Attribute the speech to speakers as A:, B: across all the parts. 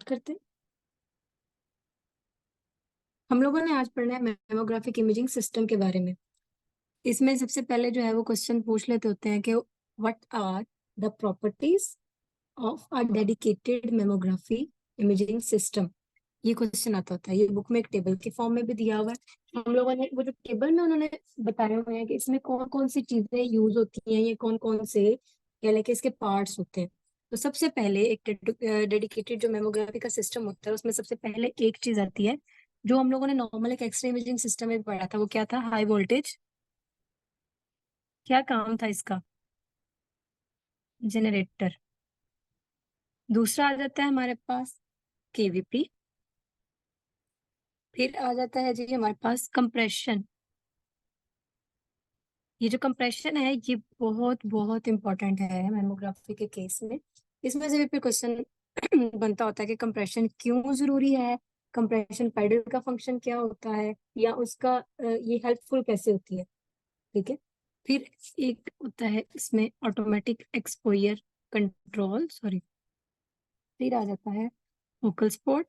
A: करते हैं। हम लोगों ने आज पढ़ना है मेमोग्राफिक इमेजिंग सिस्टम के बारे में। इसमें सबसे पहले जो है वो क्वेश्चन पूछ लेते होते हैं कि what are the properties of a dedicated mammography imaging system. ये क्वेश्चन आता होता है, ये बुक में एक टेबल के फॉर्म में भी दिया हुआ है। हम लोगों ने वो जो टेबल में उन्होंने बताए हुए हैं कि इसमें कौन कौन सी चीजें यूज होती हैं, ये कौन कौन से या लाइक इसके पार्ट्स होते हैं। तो सबसे पहले एक डेडिकेटेड जो मेमोग्राफी का सिस्टम होता है उसमें सबसे पहले एक चीज आती है जो हम लोगों ने नॉर्मल एक एक्सरे इमेजिंग सिस्टम में पढ़ा था। वो क्या था? High voltage. क्या काम था इसका? जनरेटर। दूसरा आ जाता है हमारे पास केवीपी। फिर आ जाता है जी हमारे पास कंप्रेशन। ये जो कंप्रेशन है ये बहुत बहुत इंपॉर्टेंट है मेमोग्राफी के केस में। इसमें से भी फिर क्वेश्चन बनता होता है कि कंप्रेशन क्यों जरूरी है, कंप्रेशन पैडल का फंक्शन क्या होता है, या उसका ये हेल्पफुल कैसे होती है। ठीक है। फिर एक होता है इसमें ऑटोमेटिक एक्सपोजर कंट्रोल, सॉरी। फिर आ जाता है फोकल स्पॉट।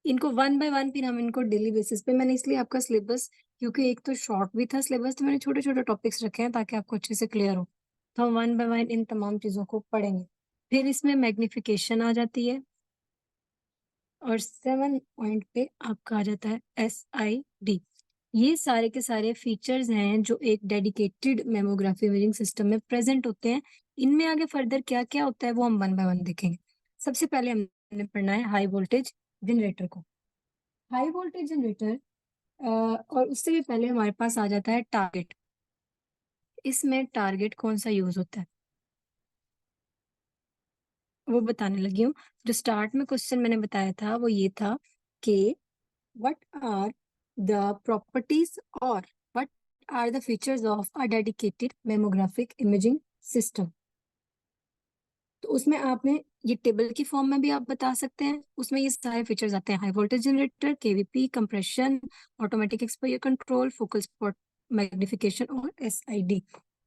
A: इनको वन बाय वन फिर हम इनको डेली बेसिस पे, मैंने इसलिए आपका सिलेबस, क्योंकि एक तो शॉर्ट भी था सिलेबस, तो मैंने छोटे छोटे टॉपिक्स रखे हैं ताकि आपको अच्छे से क्लियर हो। तो हम वन बाय वन इन तमाम चीजों को पढ़ेंगे। फिर इसमें मैग्निफिकेशन आ जाती है। और 7 पॉइंट पे आपका आ जाता है SID। ये सारे के सारे फीचर्स हैं जो एक डेडिकेटेड मेमोग्राफी इमेजिंग सिस्टम में प्रेजेंट होते हैं। इनमें आगे फर्दर क्या क्या होता है वो हम वन बाय वन देखेंगे। सबसे पहले हमने पढ़ना है हाई वोल्टेज जनरेटर को। हाई वोल्टेज जनरेटर और उससे भी पहले हमारे पास आ जाता है टारगेट। इसमें टारगेट कौन सा यूज होता है वो बताने लगी हूँ। जो स्टार्ट में क्वेश्चन मैंने बताया था वो ये था कि व्हाट आर द प्रॉपर्टीज और what are the features of a dedicated memographic imaging system. तो उसमें आपने ये टेबल की फॉर्म में भी आप बता सकते हैं। उसमें ये सारे फीचर्स आते हैं: high voltage generator, KVP, compression, automatic exposure control, focal spot magnification और SID।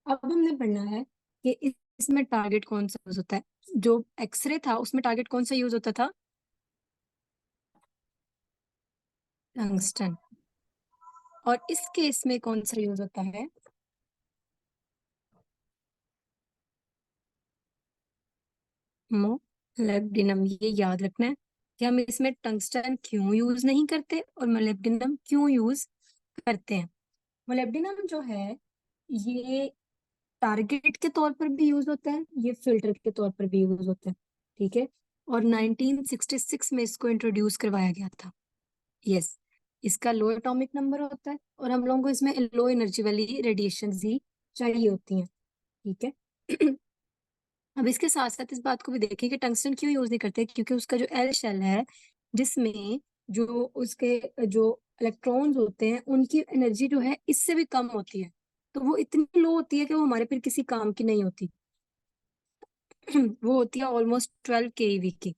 A: अब हमने पढ़ना है कि इसमें टारगेट कौन सा यूज होता है। जो एक्सरे था उसमें टारगेट कौन सा यूज होता था? टंगस्टन। और इस केस में कौन सा यूज होता है? मोलिब्डेनम। ये याद रखना है कि हम इसमें टंगस्टन क्यों यूज नहीं करते और मोलिब्डेनम क्यों यूज करते हैं। मोलिब्डेनम जो है ये टारगेट के तौर पर भी यूज होता है, ये फिल्टर के तौर पर भी यूज होता है। ठीक है। और 1966 में इसको इंट्रोड्यूस करवाया गया था। यस। इसका लो एटॉमिक नंबर होता है और हम लोगों को इसमें लो एनर्जी वाली रेडिएशन ही चाहिए होती हैं। ठीक है। अब इसके साथ साथ इस बात को भी देखें कि टंगस्टन क्यों यूज नहीं करते, क्योंकि उसका जो एल शेल है जिसमें जो उसके जो इलेक्ट्रॉन्स होते हैं उनकी एनर्जी जो है इससे भी कम होती है। तो वो इतनी लो होती है कि वो हमारे फिर किसी काम की नहीं होती। वो होती है ऑलमोस्ट 12 keV की।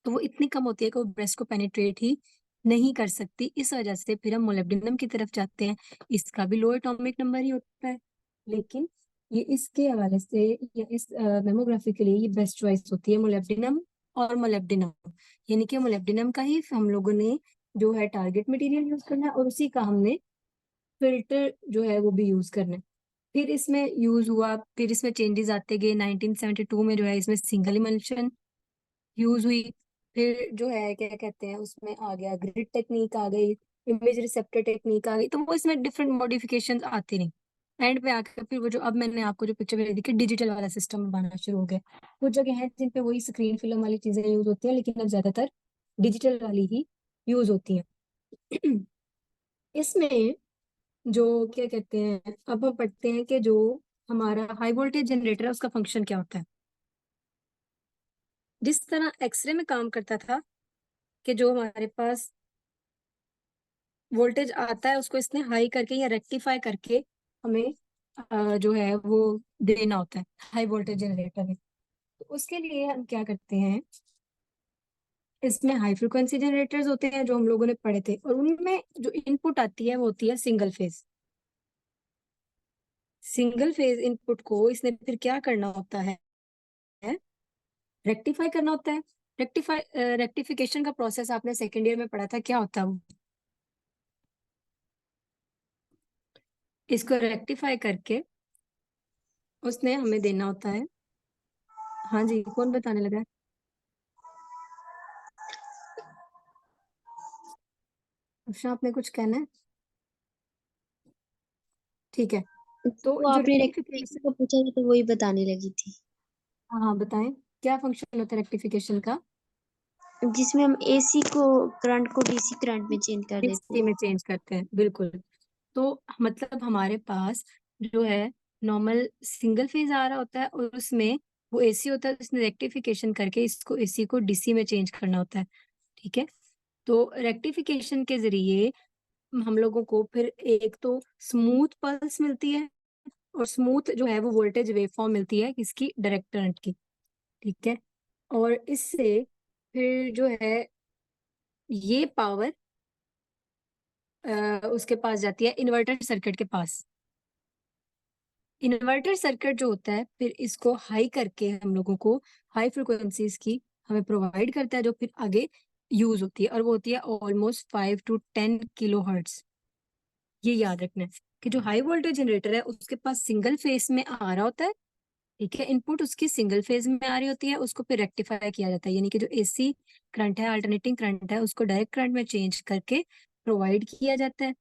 A: तो वो इतनी कम होती है कि वो ब्रेस्ट को पेनिट्रेट ही नहीं कर सकती। इस वजह से फिर हम मोलिब्डेनम की तरफ जाते हैं। इसका भी लो एटॉमिक नंबर ही होता है, लेकिन ये इसके हवाले से या इस मेमोग्राफी के लिए ये बेस्ट चॉइस होती है मोलिब्डेनम और मोलिब्डेनम। यानी कि मोलिब्डेनम का ही हम लोगों ने जो है टारगेट मटेरियल यूज करना है और उसी का हमने फिल्टर जो है वो भी यूज करना है। फिर इसमें यूज हुआ, फिर इसमें चेंजेस आते गए। 1972 में जो है इसमें सिंगल इमल्शन यूज हुई। फिर जो है क्या कहते हैं उसमें आ गया ग्रिड टेक्निक आ गई, इमेज रिसेप्टर टेक्निक आ गई। तो वो इसमें डिफरेंट मॉडिफिकेशंस आती रही। एंड पे आकर फिर वो जो अब मैंने आपको जो पिक्चर भेजी थी डिजिटल वाला सिस्टम बनना शुरू हो गया। कुछ जगह है जिन पे वही स्क्रीन फिल्म वाली चीजें यूज होती हैं, लेकिन अब ज्यादातर डिजिटल वाली ही यूज होती हैं। इसमें जो क्या कहते हैं, अब हम पढ़ते हैं कि जो हमारा हाई वोल्टेज जनरेटर है उसका फंक्शन क्या होता है। जिस तरह एक्सरे में काम करता था कि जो हमारे पास वोल्टेज आता है उसको इसने हाई करके या रेक्टिफाई करके हमें जो है वो देना होता है हाई वोल्टेज जनरेटर में। तो उसके लिए हम क्या करते हैं, इसमें हाई फ्रिक्वेंसी जनरेटर्स होते हैं जो हम लोगों ने पढ़े थे, और उनमें जो इनपुट आती है वो होती है single phase. Single phase input को इसने फिर क्या करना होता है, रेक्टिफाई करना होता है। रेक्टिफिकेशन का प्रोसेस आपने सेकेंड ईयर में पढ़ा था, क्या होता है वो? इसको रेक्टिफाई करके उसने हमें देना होता है। हाँ जी, कौन बताने लगा है? अच्छा, आपने कुछ कहना है? ठीक है। तो
B: वो
A: जो
B: आपने
A: रेक्टिफिकेशन,
B: रेक्टिफिकेशन का पूछा था तो वही बताने लगी थी।
A: हाँ हाँ बताएं, क्या फंक्शन होता है रेक्टिफिकेशन का?
B: जिसमें हम एसी को करंट को डीसी करंट में चेंज कर देते
A: डीसी
B: हैं।
A: में चेंज करते हैं, बिल्कुल। तो मतलब हमारे पास जो है नॉर्मल सिंगल फेज आ रहा होता है, और उसमें वो एसी होता है, उसने रेक्टिफिकेशन करके इसको एसी को डीसी में चेंज करना होता है। ठीक है। तो रेक्टिफिकेशन के जरिए हम लोगों को फिर एक तो स्मूथ पल्स मिलती है, और स्मूथ जो है वो वोल्टेज वेवफॉर्म मिलती है किसकी? डायरेक्ट करंट की। ठीक है। और इससे फिर जो है ये पावर उसके पास जाती है इन्वर्टर सर्किट के पास। इन्वर्टर सर्किट जो होता है फिर इसको हाई करके हम लोगों को हाई फ्रिक्वेंसीज की हमें प्रोवाइड करता है, जो फिर आगे यूज होती है, और वो होती है ऑलमोस्ट 5 to 10 kHz। ये याद रखना है कि जो हाई वोल्टेज जनरेटर है उसके पास सिंगल फेस में आ रहा होता है। ठीक है। इनपुट उसकी सिंगल फेज में आ रही होती है, उसको फिर रेक्टिफाई किया जाता है, यानी कि जो एसी करंट है, अल्टरनेटिंग करंट है, उसको डायरेक्ट करंट में चेंज करके प्रोवाइड किया जाता है।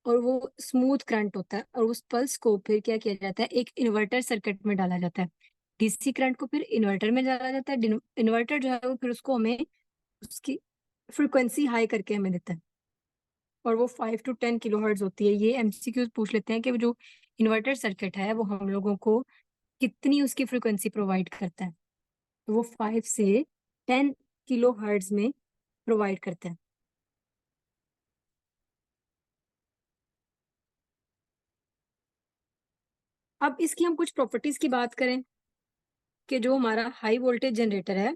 A: और वो स्मूथ करंट होता है, और उस पल्स को फिर क्या किया जाता है? एक इन्वर्टर सर्किट में डाला जाता है। डीसी करंट को फिर इन्वर्टर में डाला जाता है। इन्वर्टर जो है वो फिर उसको हमें उसकी फ्रिक्वेंसी हाई करके हमें देता है, और वो 5 to 10 kHz होती है। ये एमसीक्यूज पूछ लेते हैं कि वो जो इन्वर्टर सर्किट है वो हम लोगों को कितनी उसकी फ्रिक्वेंसी प्रोवाइड करता है। तो वो 5 से 10 kHz में प्रोवाइड करता है। अब इसकी हम कुछ प्रॉपर्टीज की बात करें कि जो हमारा हाई वोल्टेज जनरेटर है,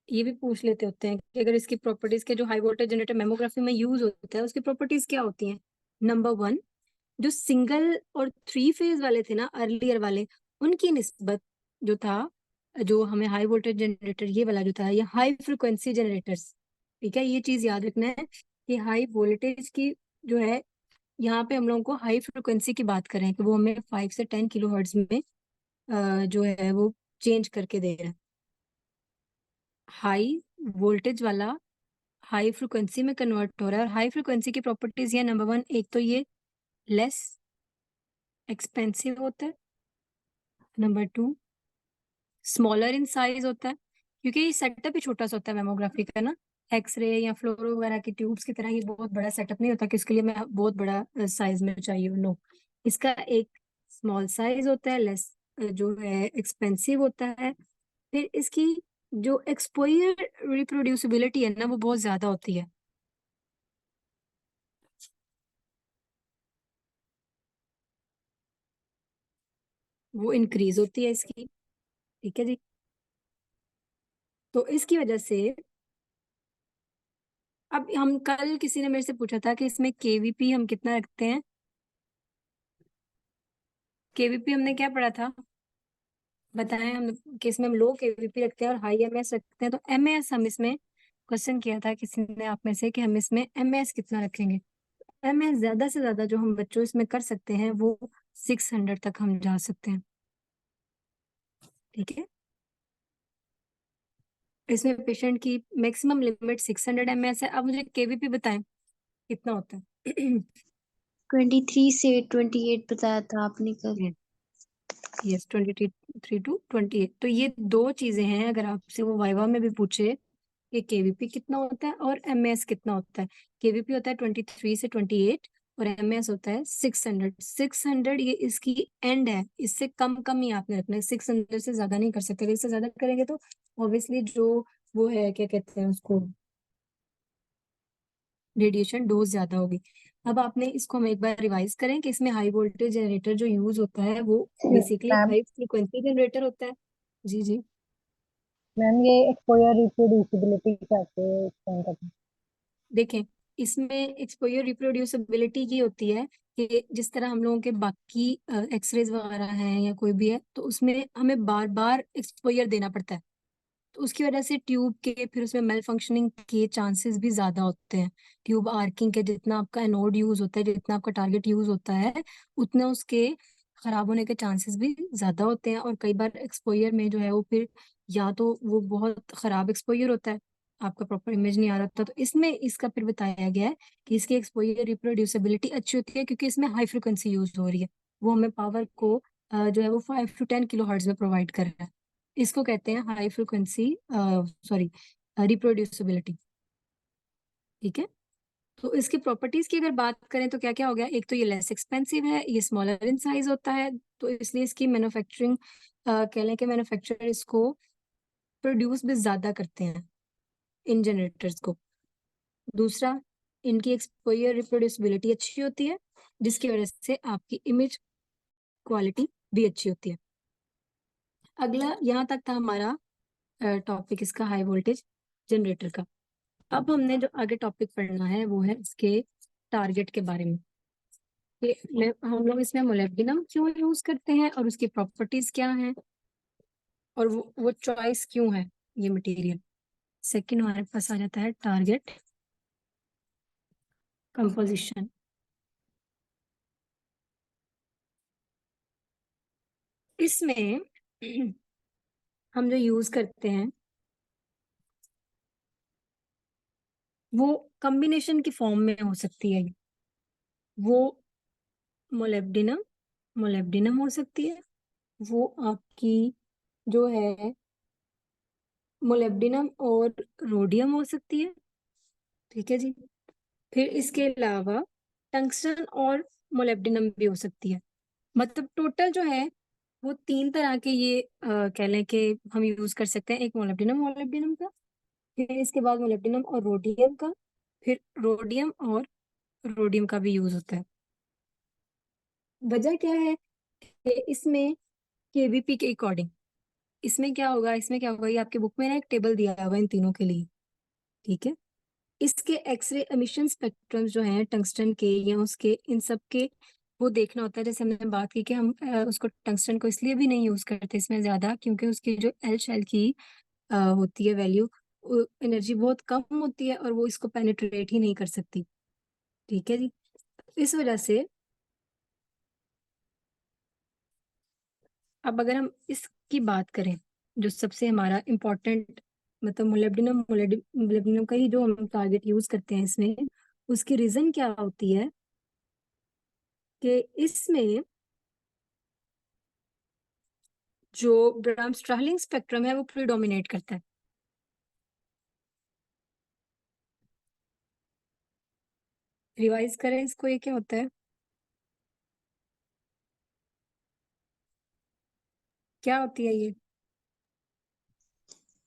A: ये भी पूछ लेते होते हैं कि अगर इसकी प्रॉपर्टीज के, जो हाई वोल्टेज जनरेटर मेमोग्राफी में यूज होता है, उसकी प्रॉपर्टीज क्या होती हैं? नंबर वन, जो सिंगल और थ्री फेज वाले थे ना अर्लियर वाले, उनकी निस्बत जो था, जो हमें हाई वोल्टेज जनरेटर ये वाला जो था, ये हाई फ्रिक्वेंसी जनरेटर्स। ठीक है, ये चीज याद रखना है कि हाई वोल्टेज की जो है, यहाँ पे हम लोगों को हाई फ्रिक्वेंसी की बात करें कि वो हमें 5 से 10 kHz में जो है वो चेंज करके दे रहा है। हाई वोल्टेज वाला हाई फ्रिक्वेंसी में कन्वर्ट हो रहा है, और हाई फ्रिक्वेंसी की प्रॉपर्टीज है नंबर वन, एक तो ये लेस एक्सपेंसिव होता है। Number two, smaller in size होता है, क्योंकि ये सेटअप ही छोटा सा होता है मेमोग्राफी का ना। एक्सरे या फ्लोरो वगैरह की ट्यूब्स की तरह ये बहुत बड़ा सेटअप नहीं होता कि इसके लिए मैं बहुत बड़ा साइज में चाहिए। नो, इसका एक स्मॉल साइज होता है, लेस जो है एक्सपेंसिव होता है। फिर इसकी जो एक्सपोजर रिप्रोड्यूसिबिलिटी है ना वो बहुत ज्यादा होती है। वो इंक्रीज होती है इसकी। ठीक है जी। तो इसकी वजह से अब हम कल किसी ने मेरे से पूछा था कि इसमें केवीपी हम कितना रखते हैं। केवीपी हमने क्या पढ़ा था? बताएं हम, कि इसमें हम लो केवीपी रखते हैं और हाई एमएस रखते हैं। तो एमएस हम इसमें क्वेश्चन किया था किसी ने आप में से कि हम इसमें एमएस कितना रखेंगे। एमएस ज्यादा से ज्यादा जो हम बच्चों इसमें कर सकते हैं वो 600 तक हम जा सकते हैं। ठीक है। इसमें पेशेंट की मैक्सिमम लिमिट 600 mAh है। अब मुझे केवीपी बताएं कितना होता है?
B: 23 से 28 बताया था आपने कल।
A: Yes, 23 to 28। तो ये दो चीजें हैं, अगर आपसे वो वाइवा में भी पूछे कि केवीपी कितना होता है और एमएस कितना होता है। केवीपी होता है 23 से 28, और एमएस होता है 600। 600 ये इसकी एंड है, इससे कम कम ही आपने रखना है। 600 से ज्यादा नहीं कर सकते, अगर इससे ज्यादा करेंगे तो ऑब्वियसली जो वो है क्या कहते हैं उसको, रेडिएशन डोज ज्यादा होगी। अब आपने इसको हम एक बार रिवाइज करें कि इसमें हाई वोल्टेज जनरेटर जो यूज होता है वो basically
B: ma'am
A: high frequency generator होता है। जी जी।
B: मैम ये एक्सपोजर रिप्रोड्यूसिबिलिटी कैसे एक्सप्लेन करते हैं?
A: देखें, इसमें एक्सपोजर रिप्रोड्यूसिबिलिटी की होती है कि जिस तरह हम लोगों के बाकी एक्सरेज वगैरह हैं या कोई भी है, तो उसमें हमें बार बार एक्सपोजर देना पड़ता है, तो उसकी वजह से ट्यूब के फिर उसमें मेल फंक्शनिंग के चांसेस भी ज्यादा होते हैं। ट्यूब आर्किंग के जितना आपका एनोड यूज होता है, जितना आपका टारगेट यूज होता है, उतना उसके खराब होने के चांसेस भी ज्यादा होते हैं। और कई बार एक्सपोजर में जो है वो फिर या तो वो बहुत खराब एक्सपोजर होता है, आपका प्रॉपर इमेज नहीं आ रहा होता, तो इसमें इसका फिर बताया गया है कि इसकी एक्सपोजर रिप्रोड्यूसिबिलिटी अच्छी होती है क्योंकि इसमें हाई फ्रिक्वेंसी यूज हो रही है। वो हमें पावर को जो है वो 5 to 10 kHz में प्रोवाइड कर रहा है। इसको कहते हैं हाई फ्रिक्वेंसी सॉरी रिप्रोड्यूसिबिलिटी। ठीक है, तो इसकी प्रॉपर्टीज की अगर बात करें तो क्या क्या हो गया, एक तो ये लेस एक्सपेंसिव है, ये स्मॉलर इन साइज होता है, तो इसलिए इसकी मैन्युफैक्चरिंग कह लें कि मैन्युफैक्चरर इसको प्रोड्यूस भी ज्यादा करते हैं इन जनरेटर्स को। दूसरा, इनकी एक्सपोजर रिप्रोड्यूसिबिलिटी अच्छी होती है, जिसकी वजह से आपकी इमेज क्वालिटी भी अच्छी होती है। अगला यहाँ तक था हमारा टॉपिक इसका हाई वोल्टेज जनरेटर का। अब हमने जो आगे टॉपिक पढ़ना है वो है इसके टारगेट के बारे में, कि हम लोग इसमें मोलिब्डेनम क्यों यूज करते हैं और उसकी प्रॉपर्टीज क्या हैं, और वो चॉइस क्यों है ये मटेरियल। सेकंड हमारे पास आ जाता है टारगेट कंपोजिशन। इसमें हम जो यूज करते हैं वो कॉम्बिनेशन की फॉर्म में हो सकती है। वो मोलिब्डेनम मोलिब्डेनम हो सकती है, वो आपकी जो है मोलिब्डेनम और रोडियम हो सकती है। ठीक है जी, फिर इसके अलावा टंगस्टन और मोलिब्डेनम भी हो सकती है। मतलब टोटल जो है वो 3 तरह के ये कह लें कि हम यूज कर सकते हैं, एक मोलिब्डेनम मोलिब्डेनम का, फिर इसके बाद मोलिब्डेनम और रोडियम का, फिर रोडियम और रोडियम का भी यूज होता है। वजह क्या है कि इसमें केवीपी के अकॉर्डिंग इसमें क्या होगा, ये आपके बुक में ना एक टेबल दिया होगा इन तीनों के लिए। ठीक है, इसके एक्सरे एमिशन स्पेक्ट्रम जो हैं टंगस्टन के या उसके इन सब के, वो देखना होता है। जैसे हमने बात की कि हम उसको टंगस्टन को इसलिए भी नहीं यूज करते इसमें ज्यादा, क्योंकि उसकी जो एल शेल की होती है वैल्यू, एनर्जी बहुत कम होती है और वो इसको पेनिट्रेट ही नहीं कर सकती। ठीक है जी, इस वजह से अब अगर हम इसकी बात करें, जो सबसे हमारा इम्पोर्टेंट, मतलब मोलिब्डेनम मोलिब्डेनम का ही जो हम टारगेट यूज करते हैं इसमें, उसकी रीजन क्या होती है कि इसमें जो ब्राम-स्टार्लिंग स्पेक्ट्रम है वो प्रीडोमिनेट करता है। रिवाइज करें इसको, ये क्या होता है, क्या होती है ये।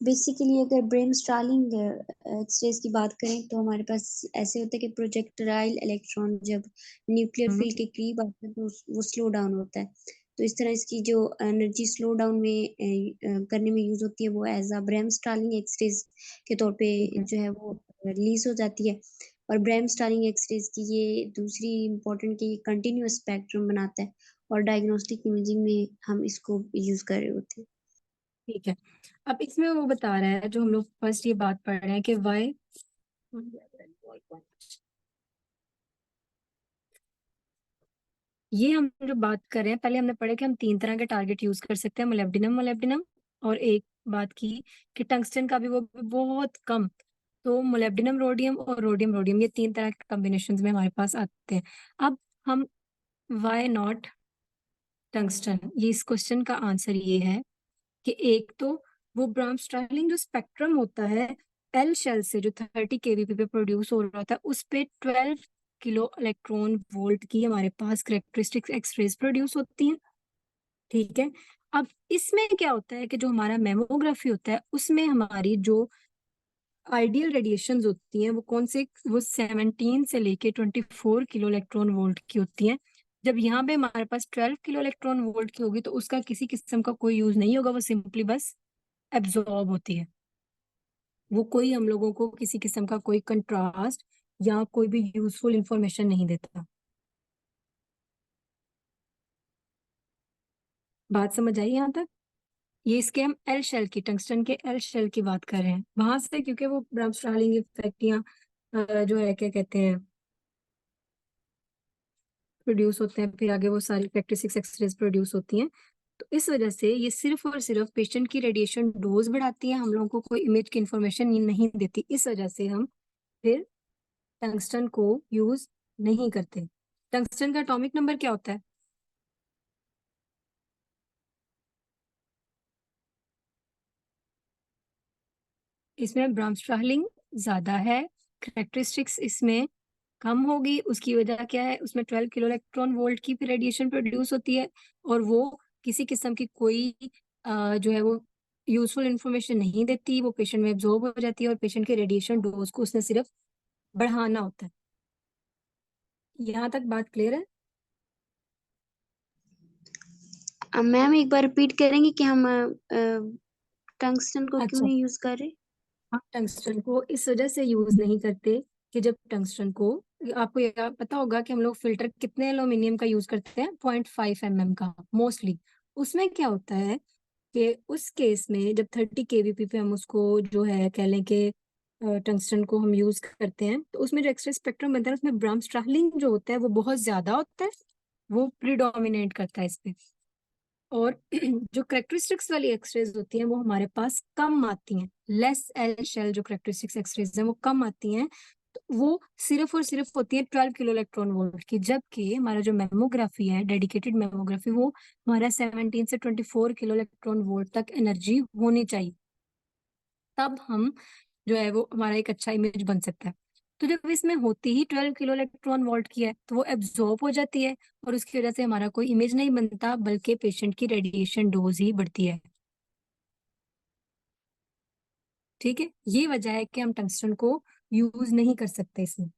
B: बेसिकली अगर ब्रेन स्टार्लिंग एक्सरेज की बात करें तो हमारे पास ऐसे होता है कि प्रोजेक्टाइल इलेक्ट्रॉन जब न्यूक्लियर
A: हम्म,
B: फील्ड के करीब आता है तो वो स्लो डाउन होता है। तो इस तरह इसकी जो एनर्जी स्लो डाउन में करने में यूज होती है वो as a brain starling X rays के तौर पे
A: ठीक है।
B: जो है वो रिलीज हो जाती है। और ब्रेन स्टार्लिंग एक्सरेज की ये दूसरी इम्पोर्टेंट की कंटिन्यूअस स्पेक्ट्रम बनाता है और डायग्नोस्टिक इमेजिंग में हम इसको यूज कर रहे होते हैं।
A: ठीक है, अब इसमें वो बता रहा है, जो हम लोग फर्स्ट ये बात पढ़ रहे हैं कि वाई, ये हम जो बात कर रहे हैं, पहले हमने पढ़ा कि हम 3 तरह के टारगेट यूज कर सकते हैं, मोलिब्डेनम मोलिब्डेनम, और एक बात की कि टंगस्टन का भी वो भी बहुत कम। तो मोलिब्डेनम रोडियम और रोडियम रोडियम, ये 3 तरह के कॉम्बिनेशन में हमारे पास आते हैं। अब हम वाई नॉट टंगस्टन, ये इस क्वेश्चन का आंसर ये है कि एक तो वो ब्राम स्टार्लिंग जो स्पेक्ट्रम होता है एल शेल से जो 30 kVp पे प्रोड्यूस हो रहा था, उस पे 12 किलो इलेक्ट्रॉन वोल्ट की हमारे पास करेक्टरिस्टिक एक्सरेज प्रोड्यूस होती हैं। ठीक है, अब इसमें क्या होता है कि जो हमारा मेमोग्राफी होता है उसमें हमारी जो आइडियल रेडिएशंस होती हैं वो कौन से, वो 17 से लेके 24 किलो इलेक्ट्रॉन वोल्ट की होती हैं। जब यहाँ पे हमारे पास 12 किलो इलेक्ट्रॉन वोल्ट की होगी तो उसका किसी किस्म का कोई यूज नहीं होगा, वो सिंपली बस एब्जॉर्ब होती है। वो कोई हम लोगों को किसी किस्म का कोई कंट्रास्ट या कोई भी यूजफुल इंफॉर्मेशन नहीं देता। बात समझ आई यहाँ तक? ये इसके हम एल शेल की, टंगस्टन के एल शेल की बात कर रहे हैं वहां से, क्योंकि वो ब्राउनस्टार्लिंग इफेक्ट या जो है क्या कहते हैं प्रोड्यूस होते हैं, फिर आगे वो सारी फैक्ट्री 6 एक्सरेज प्रोड्यूस होती हैं। तो इस वजह से ये सिर्फ और सिर्फ पेशेंट की रेडिएशन डोज बढ़ाती है, हम लोगों को कोई इमेज की इंफॉर्मेशन नहीं देती। इस वजह से हम फिर टंगस्टन को यूज नहीं करते। टंगस्टन का एटॉमिक नंबर क्या होता है? इसमें ब्राउनस्टार्लिंग ज्यादा है, करेक्टरिस्टिक्स इसमें कम होगी। उसकी वजह क्या है? उसमें 12 किलो इलेक्ट्रॉन वोल्ट की रेडिएशन प्रोड्यूस होती है, और वो किसी किस्म की कोई जो है वो यूजफुल इंफॉर्मेशन नहीं देती। वो पेशेंट में एब्जॉर्ब हो जाती है, और पेशेंट के रेडिएशन डोज को उसने सिर्फ बढ़ाना होता है। यहाँ तक बात क्लियर है?
B: मैम एक बार रिपीट करेंगे कि हम टंगस्टन को क्यों
A: अच्छा,
B: नहीं यूज कर रहे?
A: हम टंगस्टन को इस वजह से यूज नहीं करते कि जब टंगस्टन को, आपको यह पता होगा कि हम लोग फिल्टर कितने एल्यूमिनियम का यूज करते हैं, 0.5 mm का मोस्टली। उसमें क्या होता है कि उस केस में जब 30 kVp पे हम उसको जो है कह लें कि टंगस्टन को हम यूज करते हैं, तो उसमें जो एक्सरे स्पेक्ट्रम बनता है उसमें ब्राउनस्टार्लिंग जो होता है वो बहुत ज्यादा होता है, वो प्रिडोमिनेट करता है इस पे। और जो करेक्टरिस्टिक्स वाली एक्सरेज होती हैं वो हमारे पास कम आती हैं, लेस एल शेल जो करेक्टरिस्टिक्स एक्सरेज हैं वो कम आती हैं। तो वो सिर्फ और सिर्फ होती है 12 किलो इलेक्ट्रॉन वोल्ट की, जबकि हमारा जो मेमोग्राफी है, डेडिकेटेड मेमोग्राफी, वो हमारा 17 से 24 किलो इलेक्ट्रॉन वोल्ट तक एनर्जी होनी चाहिए, तब हम जो है वो हमारा एक अच्छा इमेज बन सकता है। तो जब इसमें होती ही 12 किलो इलेक्ट्रॉन वोल्ट की है, तो वो एब्जॉर्ब हो जाती है, और उसकी वजह से हमारा कोई इमेज नहीं बनता, बल्कि पेशेंट की रेडिएशन डोज ही बढ़ती है। ठीक है, ये वजह है कि हम टंगस्टन को यूज नहीं कर सकते इसमें।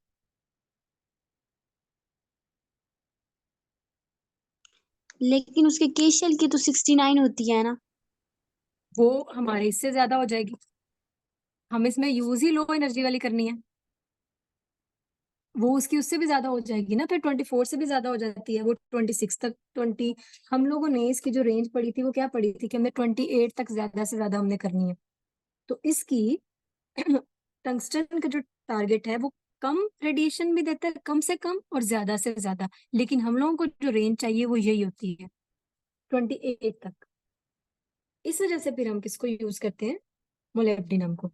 B: लेकिन उसके के शेल की तो 69 होती है ना?
A: वो हमारे इससे ज्यादा हो जाएगी, हम इसमें यूज ही लो एनर्जी वाली करनी है। वो उसकी उससे भी ज्यादा हो जाएगी ना, फिर 24 से भी ज्यादा हो जाती है, वो 26 तक, 20। हम लोगों ने इसकी जो रेंज पड़ी थी वो क्या पड़ी थी कि हमने 28 तक ज्यादा से ज्यादा हमने करनी है। तो इसकी टंगस्टन का जो टारगेट है वो कम रेडिएशन भी देता है, कम से कम और ज्यादा से ज्यादा, लेकिन हम लोगों को जो रेंज चाहिए वो यही होती है, 28 तक। इस वजह से फिर हम किसको यूज करते हैं? मोलिब्डेनम को।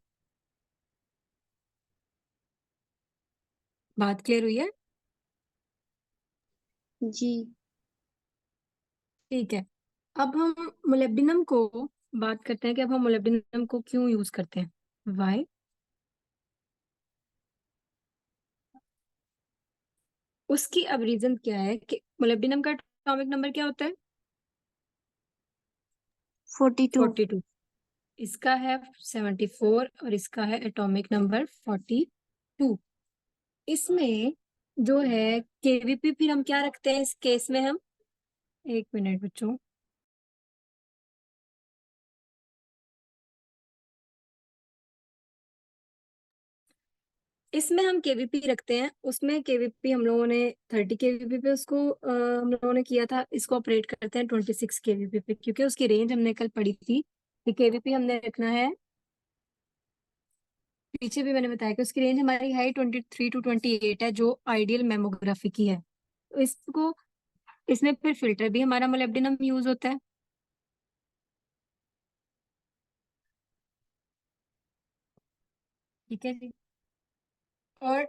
A: बात क्लियर हुई है?
B: जी।
A: ठीक है, अब हम मोलिब्डेनम को बात करते हैं कि अब हम मोलिब्डेनम को क्यों यूज करते हैं, वाई। उसकी अब रीजन क्या है कि मोलिब्डेनम का एटॉमिक नंबर क्या होता है?
B: 42।
A: 42। इसका है 74 और इसका है एटॉमिक नंबर 42। इसमें जो है केवीपी फिर हम क्या रखते हैं इस केस में? हम, एक मिनट बच्चों, इसमें हम केवीपी रखते हैं। उसमें केवीपी हम लोगों ने 30 kVp पे उसको हम लोगों ने किया था, इसको ऑपरेट करते हैं 26 kVp पे, क्योंकि उसकी रेंज हमने कल पढ़ी थी कि केवीपी हमने रखना है, पीछे भी मैंने बताया कि उसकी रेंज हमारी है 23 to 28 है, जो आइडियल मेमोग्राफी की है। तो इसको, इसमें फिर फिल्टर भी हमारा मोलिब्डेनम यूज होता है। ठीक है जी। और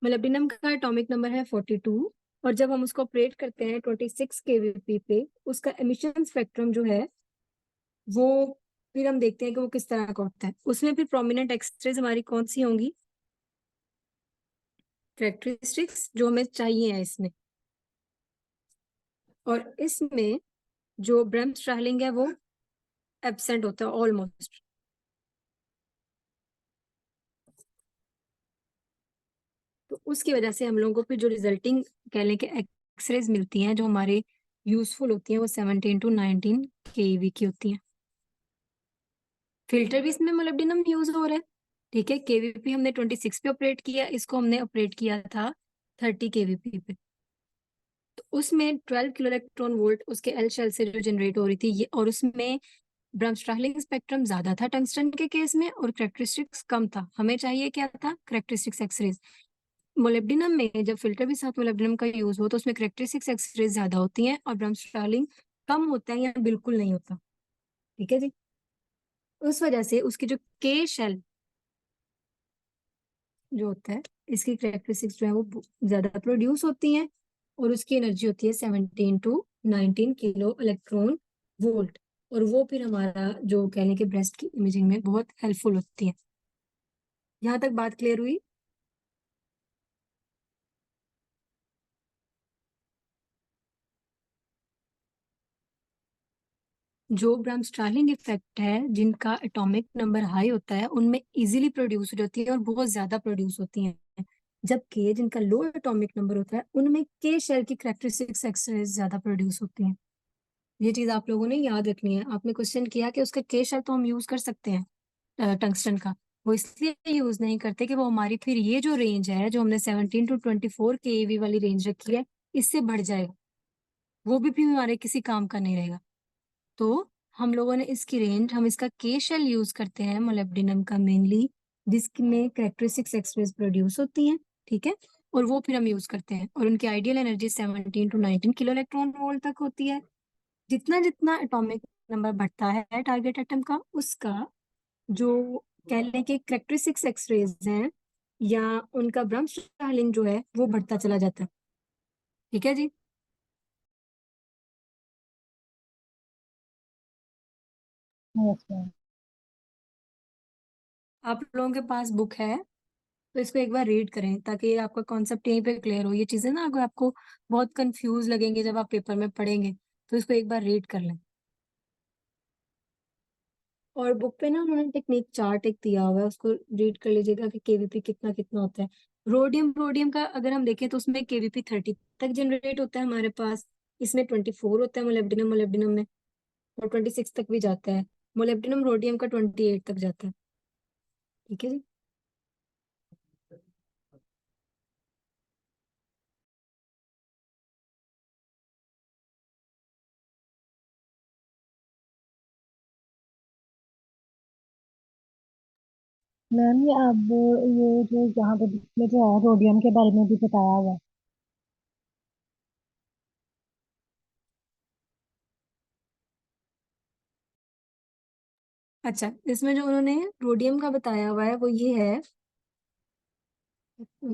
A: मोलिब्डेनम का एटॉमिक नंबर है 42, और जब हम उसको ऑपरेट करते हैं 26 kVp पे, उसका एमिशन स्पेक्ट्रम जो है वो फिर हम देखते हैं कि वो किस तरह का होता है। उसमें फिर प्रोमिनेंट एक्सरेज हमारी कौन सी होंगी, कैरेक्टरिस्टिक्स जो हमें चाहिए है इसमें। और इसमें जो ब्रह्मस्ट्रालिंग है वो एब्सेंट होता है ऑलमोस्ट। तो उसकी वजह से हम लोगों को फिर जो रिजल्टिंग कह लें कि एक्सरेज मिलती हैं जो हमारे यूजफुल होती हैं, वो 17 to 19 kV की होती हैं। फिल्टर भी इसमें मोलिब्डेनम यूज हो रहा है। ठीक है, केवीपी हमने 26 पे ऑपरेट किया, इसको हमने ऑपरेट किया था 30 केवीपी पे। तो उसमें 12 किलो इलेक्ट्रॉन वोल्ट उसके एल शेल से जो जनरेट हो रही थी ये, और उसमें ब्रह्मस्ट्रालिंग स्पेक्ट्रम ज्यादा था टंगस्टन के केस में, और करेक्टरिस्टिक्स कम था। हमें चाहिए क्या था? Characteristics X-rays. मोलिब्डेनम में जब फिल्टर भी साथ मोलिब्डेनम का यूज हो तो उसमें करेक्टरिस्टिक्स एक्सरेज ज्यादा होती हैं और ब्रह्मस्ट्रालिंग कम होता है या बिल्कुल नहीं होता। ठीक है जी। उस वजह से उसकी जो के शेल जो होता है, इसकी करेक्टरिस्टिक्स जो है वो ज्यादा प्रोड्यूस होती हैं, और उसकी एनर्जी होती है 17 to 19 किलो इलेक्ट्रॉन वोल्ट। और वो फिर हमारा जो कहने के ब्रेस्ट की इमेजिंग में बहुत हेल्पफुल होती है। यहाँ तक बात क्लियर हुई? जो ब्रह्मस्ट्रालिंग इफेक्ट है, जिनका एटॉमिक नंबर हाई होता है उनमें इजीली प्रोड्यूस हो जाती है और बहुत ज्यादा प्रोड्यूस होती हैं, जबकि जिनका लो एटॉमिक नंबर होता है उनमें के शेल की करेक्टरिस्टिक्स एक्सरेज ज्यादा प्रोड्यूस होती हैं। ये चीज आप लोगों ने याद रखनी है। आपने क्वेश्चन किया कि उसका के शेल तो हम यूज कर सकते हैं टंगस्टन का, वो इसलिए यूज नहीं करते कि वो हमारी फिर ये जो रेंज है जो हमने 17 to 24 केवी वाली रेंज रखी है, इससे बढ़ जाएगा, वो भी हमारे किसी काम का नहीं रहेगा। तो हम लोगों ने इसकी रेंज, हम इसका के शेल यूज करते हैं मोलिब्डेनम का मेनली, जिसमें करेक्टरिस्टिक्स एक्सरेज प्रोड्यूस होती हैं। ठीक है, और वो फिर हम यूज करते हैं, और उनकी ideal energy 17 to 19 kilo electron volt तक होती है। जितना जितना एटॉमिक नंबर बढ़ता है टारगेट एटम का, उसका जो कह लें कि करेक्टरिस्टिक्स एक्सरेज हैं या उनका ब्रह्मस्ट्रालिंग जो है वो बढ़ता चला जाता है। ठीक है जी।
C: Yes ma'am.
A: आप लोगों के पास बुक है तो इसको एक बार रीड करें, ताकि आपका कॉन्सेप्ट यहीं पे क्लियर हो। ये चीजें ना अगर आपको बहुत कंफ्यूज लगेंगे जब आप पेपर में पढ़ेंगे, तो इसको एक बार रीड कर लें। और बुक पे ना उन्होंने टेक्निक चार्ट एक दिया हुआ है, उसको रीड कर लीजिएगा कि केवीपी कितना कितना होता है। रोडियम रोडियम का अगर हम देखें तो उसमें केवीपी 30 तक जनरेट होता है हमारे पास। इसमें 24 होता है मोलिब्डेनम मोलिब्डेनम में, और 26 तक भी जाता है। मोलिब्डेनम रोडियम का 28 तक जाता है। ठीक है जी।
C: मैम ये अब ये जो यहाँ पे book में जो है रोडियम के बारे में भी बताया हुआ है।
A: अच्छा, इसमें जो उन्होंने रोडियम का बताया हुआ है वो ये है,